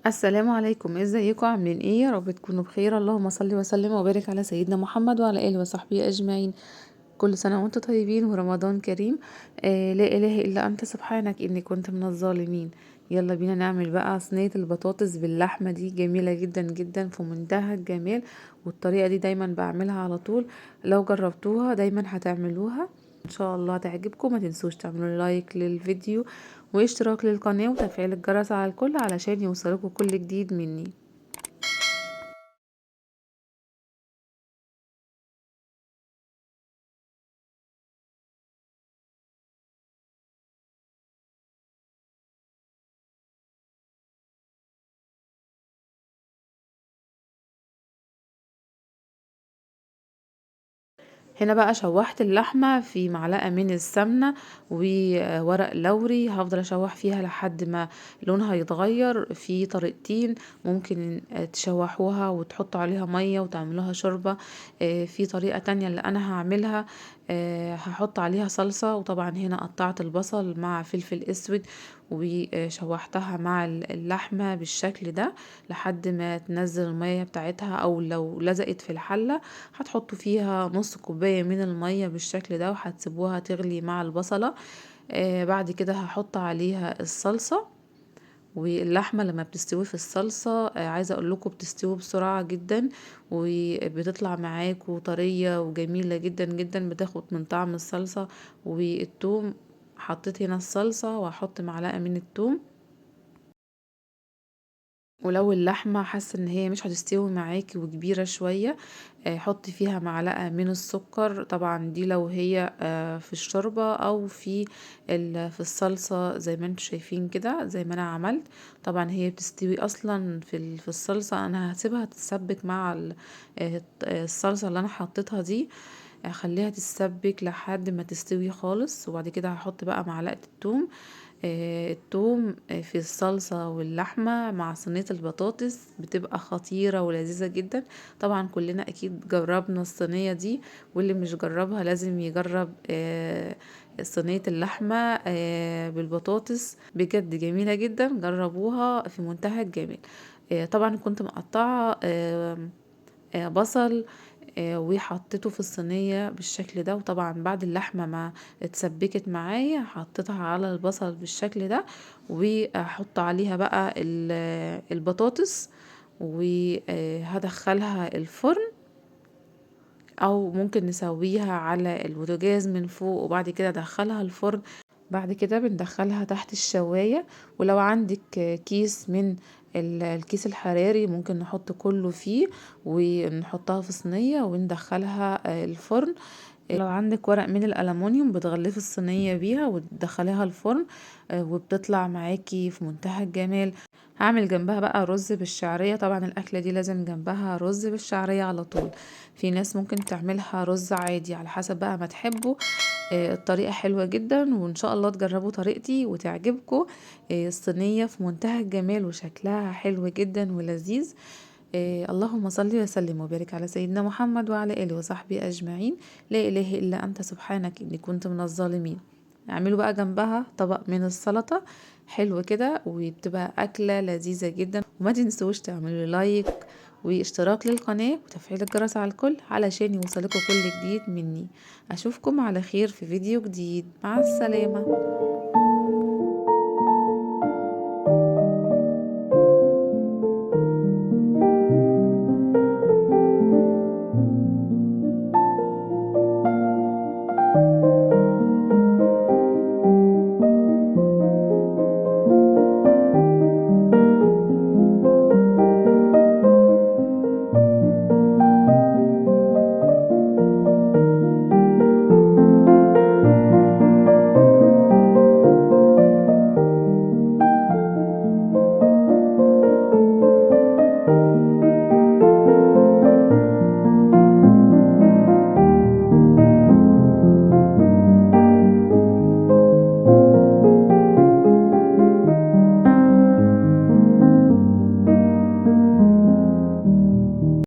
السلام عليكم، ازيكم عاملين ايه؟ يا رب تكونوا بخير. اللهم صل وسلم وبارك على سيدنا محمد وعلى اله وصحبه اجمعين. كل سنه وانتم طيبين ورمضان كريم. لا اله الا انت سبحانك اني كنت من الظالمين. يلا بينا نعمل بقى صينيه البطاطس باللحمه، دي جميله جدا جدا في منتهى الجمال. والطريقه دي دايما بعملها على طول. لو جربتوها دايما هتعملوها ان شاء الله هتعجبكم. ما تنسوش تعملوا لايك للفيديو واشتراك للقناة وتفعيل الجرس على الكل علشان يوصلكوا كل جديد مني. هنا بقى شوحت اللحمة في معلقة من السمنة وورق لوري، هفضل اشوح فيها لحد ما لونها يتغير. في طريقتين ممكن تشوحوها وتحطوا عليها مية وتعملوها شوربة. في طريقة تانية اللي انا هعملها، هحط عليها صلصة. وطبعا هنا قطعت البصل مع فلفل اسود وشوحتها مع اللحمة بالشكل ده لحد ما تنزل المية بتاعتها، او لو لزقت في الحلة هتحطوا فيها نص كوباية من المية بالشكل ده وهتسيبوها تغلي مع البصلة. بعد كده هحط عليها الصلصة. واللحمة لما بتستوي في الصلصة عايزة اقول لكم بتستوي بسرعة جدا وبتطلع معاكم طرية وجميلة جدا جدا، بتاخد من طعم الصلصة والثوم. حطيت هنا الصلصة وهحط معلقة من الثوم. ولو اللحمة حاسة ان هي مش هتستوي معاكي وكبيرة شوية، حطي فيها معلقة من السكر. طبعا دي لو هي في الشوربة او في الصلصة زي ما انتم شايفين كده زي ما انا عملت. طبعا هي بتستوي اصلا في الصلصة، انا هسيبها تتسبك مع الصلصة اللي انا حطيتها دي. اخليها تتسبك لحد ما تستوي خالص، وبعد كده هحط بقى معلقة الثوم. الثوم في الصلصة واللحمة مع صينية البطاطس بتبقى خطيرة ولذيذة جدا. طبعا كلنا اكيد جربنا الصينية دي، واللي مش جربها لازم يجرب صينية اللحمة بالبطاطس. بجد جميلة جدا، جربوها في منتهى الجمال. طبعا كنت مقطعة بصل وحطيته في الصينية بالشكل ده. وطبعا بعد اللحمة ما اتسبكت معايا حطيتها على البصل بالشكل ده، وهحط عليها بقى البطاطس وهدخلها الفرن، او ممكن نسويها على البوتاجاز من فوق وبعد كده ادخلها الفرن. بعد كده بندخلها تحت الشواية. ولو عندك كيس من الكيس الحراري ممكن نحط كله فيه ونحطها في صينية وندخلها الفرن. لو عندك ورق من الألمونيوم بتغلفي الصينية بيها وتدخليها الفرن، وبتطلع معاكي في منتهى الجمال. هعمل جنبها بقى رز بالشعرية. طبعا الأكلة دي لازم جنبها رز بالشعرية على طول. في ناس ممكن تعملها رز عادي على حسب بقى ما تحبوا. الطريقة حلوة جدا وإن شاء الله تجربوا طريقتي وتعجبكم. الصينية في منتهى الجمال وشكلها حلو جدا ولذيذ. اللهم صل وسلم وبارك على سيدنا محمد وعلى آله وصحبه أجمعين. لا إله إلا أنت سبحانك إني كنت من الظالمين. اعملوا بقى جنبها طبق من السلطة حلو كده، وبتبقى أكلة لذيذة جدا. وما تنسوش تعملوا لايك واشتراك للقناة وتفعيل الجرس على الكل علشان يوصلكوا كل جديد مني. أشوفكم على خير في فيديو جديد. مع السلامة.